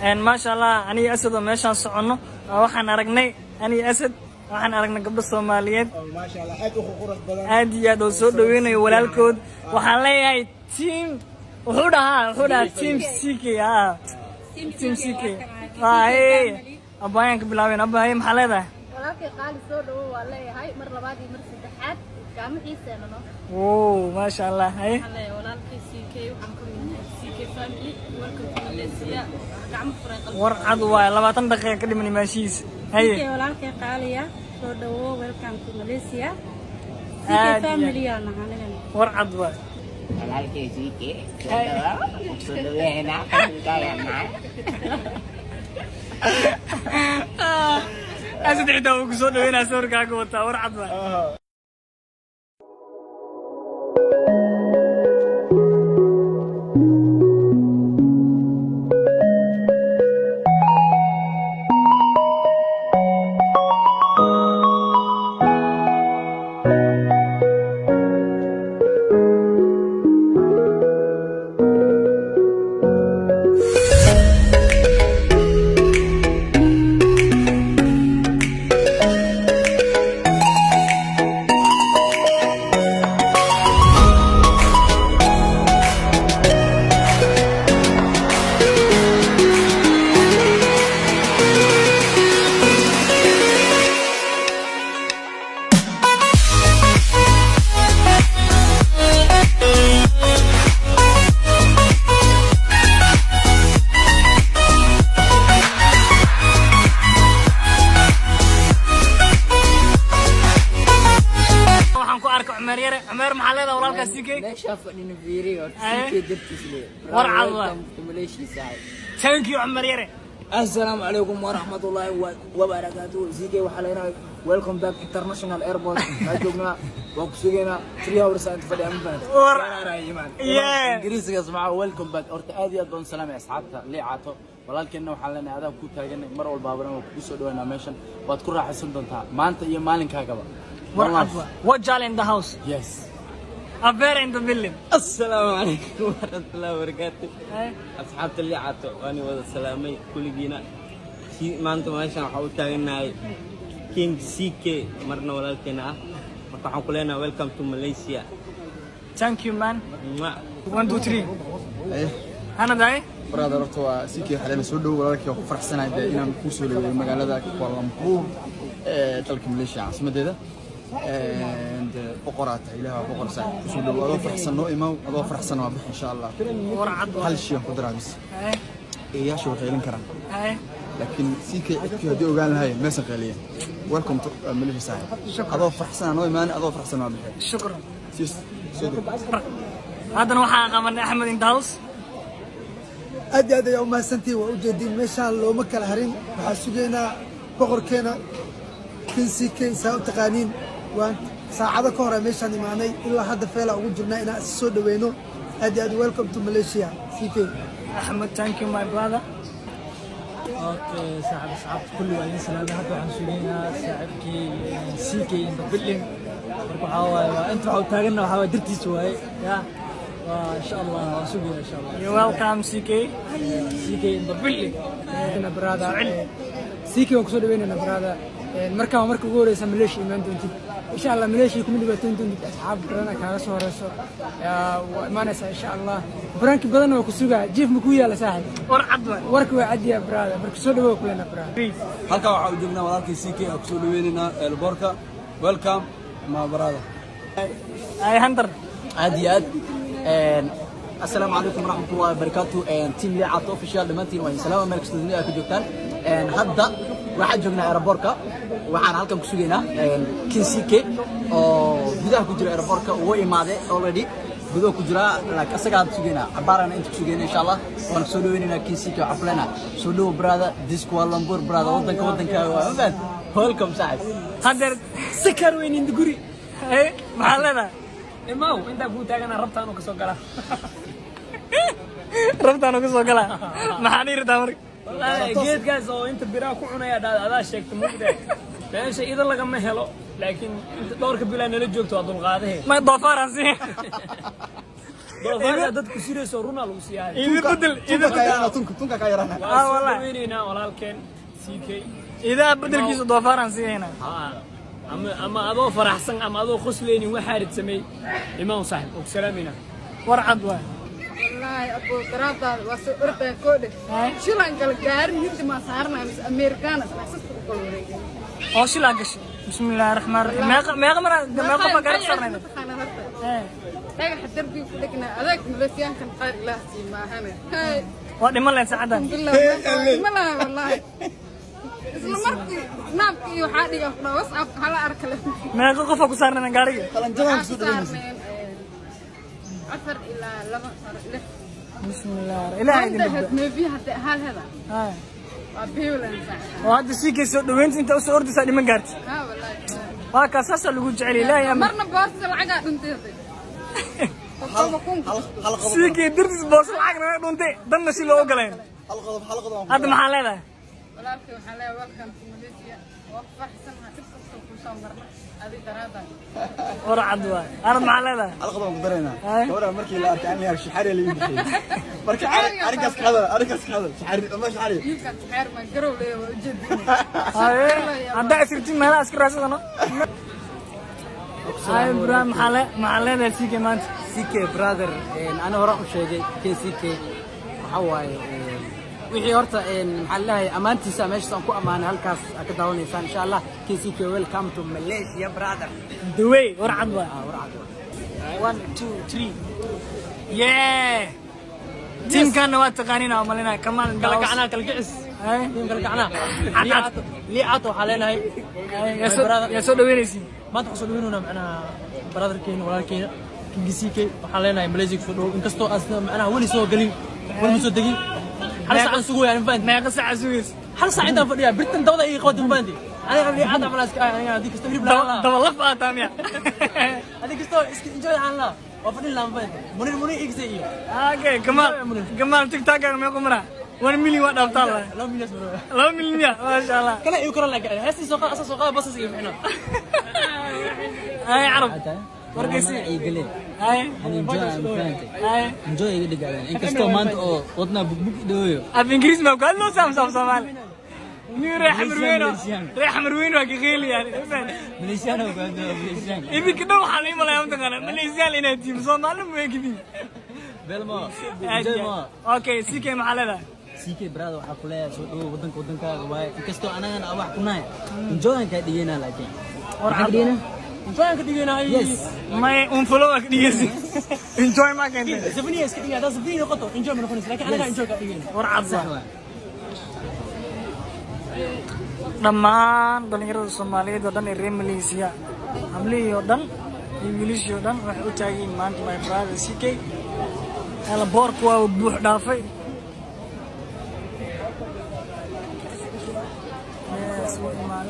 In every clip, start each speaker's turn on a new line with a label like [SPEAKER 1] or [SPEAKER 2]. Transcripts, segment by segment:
[SPEAKER 1] إن ما شاء الله أنا أسد وماشان صعنه وحنا رجني أنا أسد وحنا رجنا قبل الصوماليات
[SPEAKER 2] ما شاء الله أدو خورة بدن
[SPEAKER 1] هادي هذا صوت وين ولا الكود وحنا هاي تيم وهذا تيم سيكي تيم سيكي هاي أبايك بلاوين أباي محل هذا
[SPEAKER 3] ولكن قال صوت والله هاي مرة بعد مرة سدحات كم حيسة أنا
[SPEAKER 1] أوه ما شاء الله هاي
[SPEAKER 3] ولكن سيكي وحنكم سيكي فاميلي ولكم ماليزيا قام فرق
[SPEAKER 1] ورعد واي لبعتن دقيقة كده مني ماشيس هاي
[SPEAKER 3] ولكن قال يا صوت ويلكم ماليزيا سيكي فاميلي أنا
[SPEAKER 1] ورعد واي
[SPEAKER 4] ولكن سيكي sudah enak kayak enak.
[SPEAKER 1] أسد عدا وقصود وين أسور كاكو وتاور عضبة. عمر محلنا ورالك سيكي
[SPEAKER 4] لا شافني فيري سيكي درتي لي
[SPEAKER 1] ورع الله
[SPEAKER 4] ماليشي ساعد
[SPEAKER 1] ثانك يو عمر يري
[SPEAKER 4] السلام عليكم ورحمة الله وبركاته سيكي وحلينا ويلكم باك انترناشونال ايربورت ما جوجنا وكسوجينا 3 hours انت فدي امبارح
[SPEAKER 1] يا
[SPEAKER 4] انجليزي اسمعوا ويلكم باك اورت ادي ادون سلام يا اصحابتا لي عاطو walaalkeena waxaan leenahay adaa ku taaganay mar walba abran ku soo dhawaana meeshan waad ku raaxaysan doontaa maanta iyo maalinkaagaba
[SPEAKER 1] what jal in the house
[SPEAKER 4] yes
[SPEAKER 1] affair in the building
[SPEAKER 4] السلام عليكم ورحمة الله وبركاته أصحابتي اللي عاتوا وأنا وذا سلامي كل جينا ما أنتم ماشان حاول تاعنا كينج سيكي مرنا ولا كنا مرتاحون كلنا welcome to Malaysia
[SPEAKER 1] thank you man 1 2 3 أنا داي
[SPEAKER 2] برادر رتوا سيكي حلنا سودو ولكن يوم فرح سنة إننا نكوسوا للمجال كوالالمبور تلك ماليزيا عاصمة ده بقرات إلها بقرة سعد سودو أضاف فرحسن نو إمام أضاف فرحسن وابح إن شاء الله هل شيء قدرة بس إيه شو خيلين كرام لكن سيكي هدي وقال هاي مسا خيلية welcome to ماليزيا سعد أضاف فرحسن نو إمام أضاف فرحسن وابح
[SPEAKER 1] شكرا
[SPEAKER 2] سيس سودو
[SPEAKER 1] هذا نوحا قمنا أحمد إنتاوس
[SPEAKER 5] أدي يوم ما سنتي وأوجدين مشان لو مكة الهرين وحسجينا بقر كنا كنسي كي ساو تقانين وان ساعة كورة مشان معني إلا هذا فعلا وجدنا إن السود وينو أدي ويلكم تو ماليزيا سيكي
[SPEAKER 1] أحمد thank you my brother
[SPEAKER 6] اوكي صاحب كل وين سلام هذا عن سجينا صاحبكي سيكي إن بلين مركوا أنتوا عاو تاجنا وحاول درتي شوي يا إن شاء الله سوقي إن شاء الله.
[SPEAKER 1] You welcome CK.
[SPEAKER 6] CK in the building.
[SPEAKER 5] أنا برادة سيكي وكسود ويننا برادة مركب غوري سمليش إيمان دونتي إن شاء الله مليش يكون دبتون دونتي أصحاب برنا كارس ورسو ما نسى إن شاء الله برانك بدنا وكسوقة جيف مكوية لساحل وركوا عدي يا برادة بركسود وكلنا برادة.
[SPEAKER 2] هلكا waxaa joognaa walaalkii CK oo kusoo dhaweynayna elborka welcome ma barada
[SPEAKER 1] ay hunter
[SPEAKER 4] عاديات السلام عليكم ورحمة الله وبركاته تيم لي عطو اوفيشال دمانتين وين سلام مالك استوديو ku joogtaan hadda waxaan joognaa airportka waxaan halkan ku sugeynaa kinsike oo gudaha ku jira airportka oo imaaday already gudaha ku jira laakiin asaga aan sugeynaa abaarana inta ku sugeynaa insha Allah waan soo dhaweynaa kinsike oo xaflana soo dhaw brother this Kuala Lumpur brother wadanka waa bad welcome saaxib
[SPEAKER 1] hader sikar weyn in guri maxallada
[SPEAKER 6] إمام أنت قلت أنا ربطان وكسوكلا
[SPEAKER 1] ربطان وكسوكلا ما حنير دامرك
[SPEAKER 6] والله جيت جاز أنت براك وعنا يا هذا الشيء تموده لأن شيء إذا لقى ما هلو لكن أنت دورك بلا نلجوك تواضع الغاده
[SPEAKER 1] ما ضفار أنسي
[SPEAKER 6] doofaarka dadku sirayso runa lagu siiyay
[SPEAKER 1] idin bedel idin
[SPEAKER 2] tunka ka yarana
[SPEAKER 1] wallahi
[SPEAKER 6] weynayna walaalkeen CK
[SPEAKER 1] idaa bedelkiisa doofaaraan siiyayna
[SPEAKER 6] ama adoo faraxsan ama adoo qosleynin waxa rid samay imaan saaxib oo salaamina
[SPEAKER 1] warcad waa
[SPEAKER 7] والله أبو تراتا وسؤرتا كودة شو لان قال جاري يد ما صارنا بس أمريكانا أساس كل
[SPEAKER 1] oo shila gashay bismillaahir rahmaanir rahiim meeqa ma gaar sarnayna
[SPEAKER 7] تاجر حتر في كلنا هذاك ملفيان كان قال لا ما هنا
[SPEAKER 1] waa dhiman lahayd saacadan
[SPEAKER 7] ما لا والله isla markii naabkii waxa dhiga WhatsApp hala arkale
[SPEAKER 1] meeqa qof ku saarnayna gaariga
[SPEAKER 2] qalanjadan ku soo dhaweynaysa
[SPEAKER 7] أثر إلى لما صار له
[SPEAKER 1] bismillaah ilaahay idin
[SPEAKER 7] هذا ما في حتى هل هذا
[SPEAKER 1] ها
[SPEAKER 7] أبيه ولا نفع
[SPEAKER 1] oo hadda CK soo dhaweynta inta soo ordaysa dhiman gaarti
[SPEAKER 7] ها والله
[SPEAKER 1] waa ka saasa lagu jecel ilaahay ama
[SPEAKER 7] مرنا بارس العقاد أنت
[SPEAKER 1] CK dirtis boos lacag naga dhuntay danna si loo ogoleen
[SPEAKER 2] halqada
[SPEAKER 1] hadda maxaa leedahay
[SPEAKER 7] walaalkay waxaa leeyahay welcome to Malaysia waa faraxsanahay dib kasta ku soo marna adi daraada
[SPEAKER 1] warcad waa arad maxaa leedahay
[SPEAKER 2] halqada ku dareena gabadha markii la arkay aniga shixari la yimid marka arigas ka hada shixari ama shixari
[SPEAKER 7] yimkan xeer ma garow leeyahay ujeedin
[SPEAKER 1] hadda isirtiin meelaha iska raadsadano ay Ibrahim maxaa leedahay CK maanta
[SPEAKER 4] CK brother ana hore u sheegay CK waxa waaye wixii horta maxaa lahayn amaantiisa meesha aan ku amaanay halkaas ka daawanaysaa insha Allah CK welcome to Malaysia brother
[SPEAKER 1] the way warcad waa
[SPEAKER 4] warcad
[SPEAKER 1] 1 2 3 yeah teamkan waa taqaaniina amalina kamaan
[SPEAKER 6] kala kacnaa kala kicis
[SPEAKER 1] ay
[SPEAKER 6] kala kacnaa liicato waxaa leenahay
[SPEAKER 1] ya soo dhaweynaysiin
[SPEAKER 6] maanta ku soo dhaweynuna macnaha brotherkeena walaalkeena CK waxaa leenahay Malaysia ku soo dhaw inkastoo asna macnaha wali soo galin wali soo degin hal saac sugu yaan faan
[SPEAKER 1] meeqa saac sugays
[SPEAKER 6] hal saac inta fadhiya birtan dawada ay qawadan faanti aniga liicada malaaska aniga hadii kasto hilib la
[SPEAKER 1] daba laf aataamiya
[SPEAKER 6] hadii kasto iska enjoy aan la وفرين لامبين منير إكسي
[SPEAKER 1] اوكي كمال تيك توك meeqo mara 1 million waa dhaaftaa la 2 million ما شاء الله
[SPEAKER 6] kala iyo kala laga heesti soo qaad soo qaad basas iyo micno
[SPEAKER 1] ay arab wargeysi
[SPEAKER 4] ay galeen
[SPEAKER 1] ay
[SPEAKER 4] enjoy am fante
[SPEAKER 1] ay
[SPEAKER 4] enjoy iga dhigaleen inkastoo maanta oo wadna bugbug dhooyo
[SPEAKER 1] af ingiriis ma ku hadlo Soomaali ni reex marweyn waa kiqeeli yani
[SPEAKER 4] Malaysian oo gaado Malaysian
[SPEAKER 1] idin kidoo waxa la imalay am taqana Malaysian inay tiim Soomaali ma eegidin
[SPEAKER 4] belmo
[SPEAKER 1] okay CK maxalada
[SPEAKER 4] CK brother waxa ku leeyahay soo dhaw wadankaaga waay inkastoo anagana wax ku nahay enjoy ka dhigayna laakiin waxa dhigayna
[SPEAKER 6] enjoy ka dhigayna
[SPEAKER 1] yes may follow ka dhigaysi enjoy ma kan
[SPEAKER 6] sabniya iska dhigayna sabniya qoto enjoy ma noqonaysa laakiin anaga enjoy ka dhigayna
[SPEAKER 1] war cadda dhammaan dhalinyarada Soomaaliyeed oo dhan ee reer Malaysia hamliyo oo dhan iyo wiilasho dhan waxay u taagan maanta my brother CK ala boorku waa buux dhaafay yes waa imaan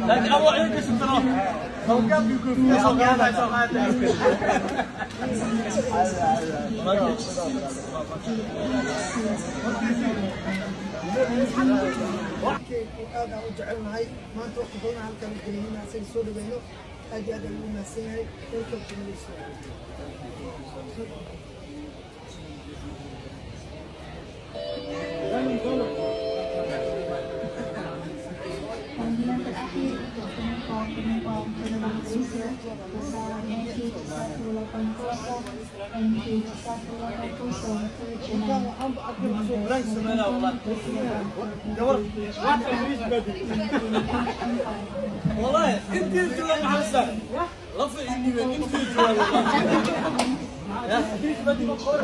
[SPEAKER 6] لكن أول عيد إيش التناول؟
[SPEAKER 8] aad aan u jecelnahay maanta waqti badan halkan geliyeen asaga soo dhaweyno aad iyo aad aan ugu mahadsan yahay welcome to Malaysia
[SPEAKER 9] panggilan terakhir untuk penumpang Malaysia pesawat NH180 ke Chennai.
[SPEAKER 6] والله انت تجوا مع الساعه رفع اني انت تجوا يا ايش بدي مقر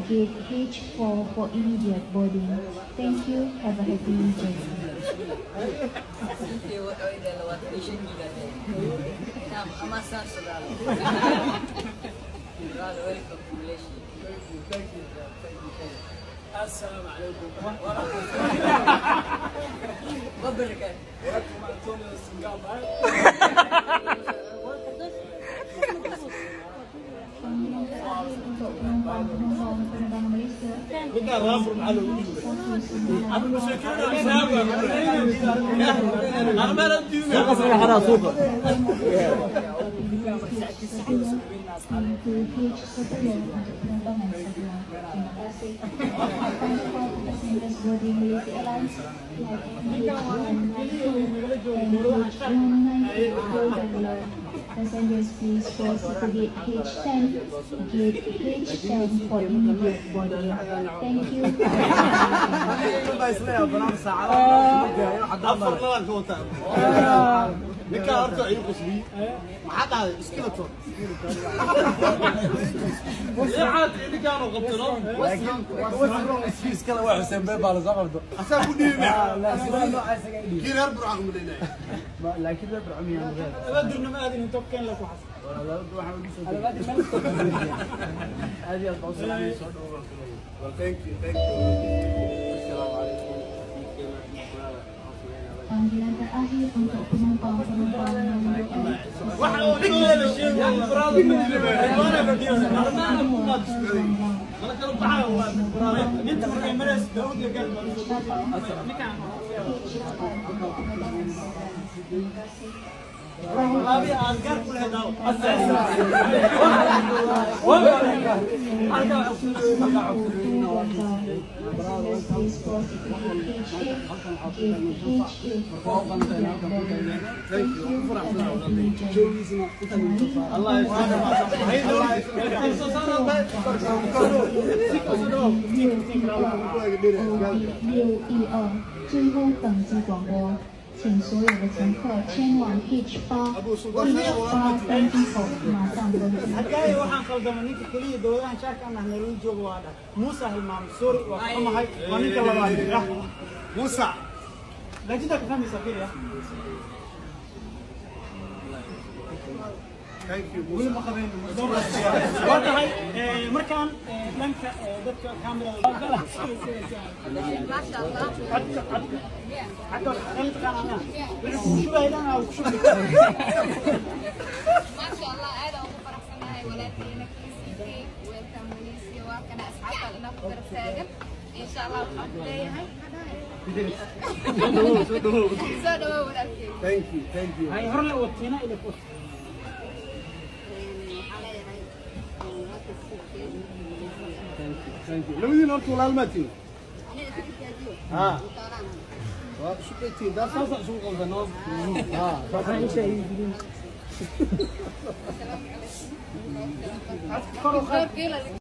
[SPEAKER 9] Gate H4 for immediate boarding. Thank you. Have a happy journey.
[SPEAKER 6] السلام عليكم ورحمه الله وبركاته. ولكم انطونيو سنغابا.
[SPEAKER 9] Panggilan terakhir untuk penumpang penerbangan Malaysia.
[SPEAKER 6] Kita rambut malu. Aku bersyukur sama. Armaran tu. Siapa saya ada suka.
[SPEAKER 9] Passengers please proceed to gate H10, gate H10 for immediate boarding. Thank you.
[SPEAKER 6] ninka horta ay qosli maxaa dhacday iskalaton yaad ninka aan qabtano iskala waa Xuseen Bey baa la soo qabto asaa ku dhiibay la sidoo isaga dhiibay kiin har burcaq mu leeyahay laakiin la burcaq miyaan leeyahay abadirna ma aadin inta keen la ku xas waxaan ugu soo aadi aad baa salaamay soo dhawo well thank you assalamu alaykum
[SPEAKER 9] Panggilan terakhir untuk penumpang yang最后等级广播，请所有的乘客前往 H8 landing port 马上登机。
[SPEAKER 5] حكاية waxaan qaldaman ninka kaliya dowladahan shaarka aan nahnay lagu joogo waa dha Musa Hilmaam sorry waa ka mahay waa ninka labaad Musa lajida ka fahmi safir ya thank you Musa ma qabeen waa tahay markaan dhanka dadka kaamirada
[SPEAKER 3] ما شاء الله
[SPEAKER 5] حتى انت كان انا شو هيدا او شو
[SPEAKER 3] ما شاء الله هذا أبو فرح سناي ولكن كيسي ويلكم ماليزيا وكان أصحابها لنا في الرسالة إن شاء الله الحمد لله سودو ولكن
[SPEAKER 6] thank you
[SPEAKER 5] هاي هر لو وقتنا الى فوق
[SPEAKER 6] thank you labadiin horta walaalmatiin ها شكرتي ده صوص سوق الغنوم ها
[SPEAKER 5] فاحنا شيء
[SPEAKER 3] السلام عليكم